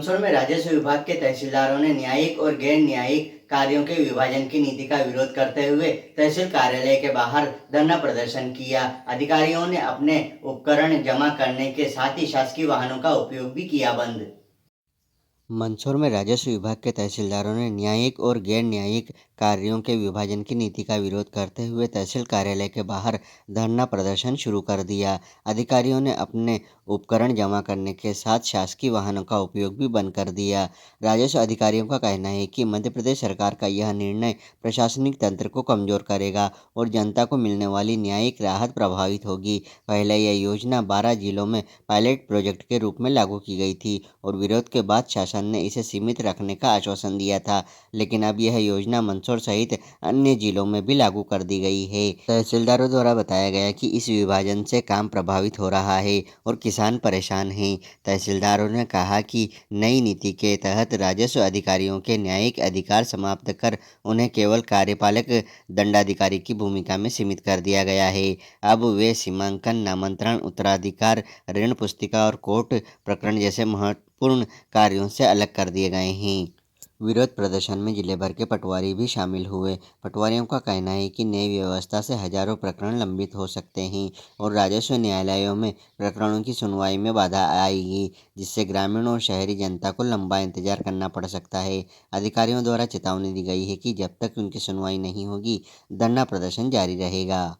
मंदसौर में राजस्व विभाग के तहसीलदारों ने न्यायिक और गैर न्यायिक कार्यों के विभाजन की नीति का विरोध करते हुए तहसील कार्यालय के बाहर धरना प्रदर्शन किया। अधिकारियों ने अपने उपकरण जमा करने के साथ ही शासकीय वाहनों का उपयोग भी किया बंद। मंदसौर में राजस्व विभाग के तहसीलदारों ने न्यायिक और गैर न्यायिक कार्यों के विभाजन की नीति का विरोध करते हुए तहसील कार्यालय के बाहर धरना प्रदर्शन शुरू कर दिया। अधिकारियों ने अपने उपकरण जमा करने के साथ शासकीय वाहनों का उपयोग भी बंद कर दिया। राजस्व अधिकारियों का कहना है कि मध्य प्रदेश सरकार का यह निर्णय प्रशासनिक तंत्र को कमजोर करेगा और जनता को मिलने वाली न्यायिक राहत प्रभावित होगी। पहले यह योजना 12 जिलों में पायलट प्रोजेक्ट के रूप में लागू की गई थी और विरोध के बाद शासन ने इसे सीमित रखने का आश्वासन दिया था, लेकिन अब यह योजना मंदसौर सहित अन्य जिलों में भी लागू कर दी गई है। तहसीलदारों द्वारा बताया गया कि इस विभाजन से काम प्रभावित हो रहा है और किसान परेशान हैं। तहसीलदारों ने कहा कि नई नीति के तहत राजस्व अधिकारियों के न्यायिक अधिकार समाप्त कर उन्हें केवल कार्यपालक दंडाधिकारी की भूमिका में सीमित कर दिया गया है। अब वे सीमांकन, नामांतरण, उत्तराधिकार, ऋण पुस्तिका और कोर्ट प्रकरण जैसे महत्वपूर्ण कार्यों से अलग कर दिए गए हैं। विरोध प्रदर्शन में जिले भर के पटवारी भी शामिल हुए। पटवारियों का कहना है कि नई व्यवस्था से हजारों प्रकरण लंबित हो सकते हैं और राजस्व न्यायालयों में प्रकरणों की सुनवाई में बाधा आएगी, जिससे ग्रामीण और शहरी जनता को लंबा इंतजार करना पड़ सकता है। अधिकारियों द्वारा चेतावनी दी गई है कि जब तक उनकी सुनवाई नहीं होगी, धरना प्रदर्शन जारी रहेगा।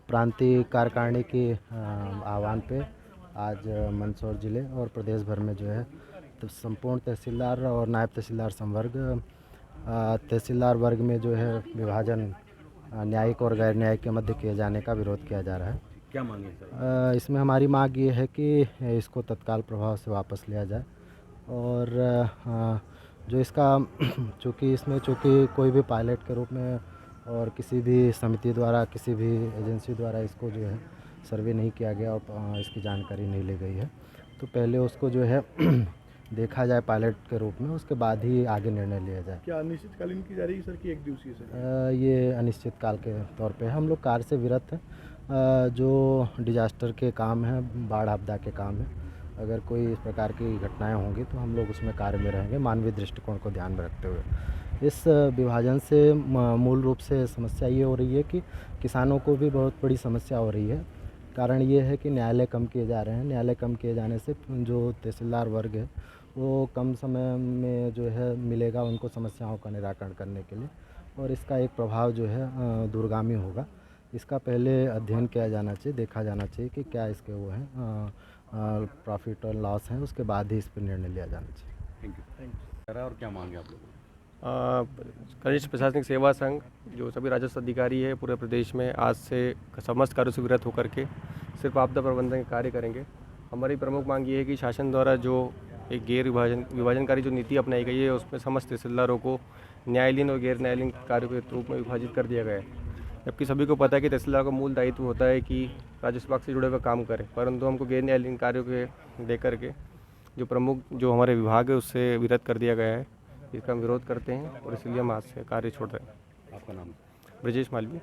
प्रांतीय कार्यकारिणी के आह्वान पे आज मंदसौर जिले और प्रदेश भर में जो है तो संपूर्ण तहसीलदार और नायब तहसीलदार संवर्ग, तहसीलदार वर्ग में जो है विभाजन न्यायिक और गैर न्यायिक के मध्य किए जाने का विरोध किया जा रहा है। क्या मांग है सर? इसमें हमारी मांग ये है कि इसको तत्काल प्रभाव से वापस लिया जाए और जो इसका चूँकि कोई भी पायलट के रूप में और किसी भी समिति द्वारा, किसी भी एजेंसी द्वारा इसको जो है सर्वे नहीं किया गया और इसकी जानकारी नहीं ली गई है, तो पहले उसको जो है देखा जाए पायलट के रूप में, उसके बाद ही आगे निर्णय लिया जाए। क्या अनिश्चितकालीन की जा रही है सर कि एक दिवसीय सर? ये अनिश्चित काल के तौर पे हम लोग कार्य से विरत हैं। जो डिजास्टर के काम हैं, बाढ़ आपदा के काम हैं, अगर कोई इस प्रकार की घटनाएं होंगी तो हम लोग उसमें कार्य में रहेंगे, मानवीय दृष्टिकोण को ध्यान में रखते हुए। इस विभाजन से मूल रूप से समस्या ये हो रही है कि किसानों को भी बहुत बड़ी समस्या हो रही है। कारण ये है कि न्यायालय कम किए जा रहे हैं। न्यायालय कम किए जाने से जो तहसीलदार वर्ग है वो कम समय में जो है मिलेगा उनको समस्याओं का निराकरण करने के लिए, और इसका एक प्रभाव जो है दूरगामी होगा। इसका पहले अध्ययन किया जाना चाहिए, देखा जाना चाहिए कि क्या इसके वो हैं प्रॉफिट और लॉस हैं, उसके बाद ही इस पर निर्णय लिया जाना चाहिए। Thank you. और क्या मांगे आप लोगों? कनिष्ठ प्रशासनिक सेवा संघ जो सभी राजस्व अधिकारी है पूरे प्रदेश में आज से समस्त कार्यों से विरत होकर के सिर्फ आपदा प्रबंधन के कार्य करेंगे। हमारी प्रमुख मांग ये है कि शासन द्वारा जो एक गैर विभाजनकारी जो नीति अपनाई गई है उसमें समस्त तहसीलदारों को न्यायालयीन और गैर न्यायालयीन कार्यों के रूप में विभाजित कर दिया गया है। जबकि सभी को पता है कि तहसीलदार का मूल दायित्व होता है कि राजस्व विभाग से जुड़े हुए काम करें, परंतु हमको गैर न्यायालयीन कार्यों के लेकर के जो प्रमुख जो हमारे विभाग है उससे विरत कर दिया गया है। इसका हम विरोध करते हैं और इसलिए हम आज से कार्य छोड़ रहे हैं। आपका नाम? ब्रजेश मालवीय।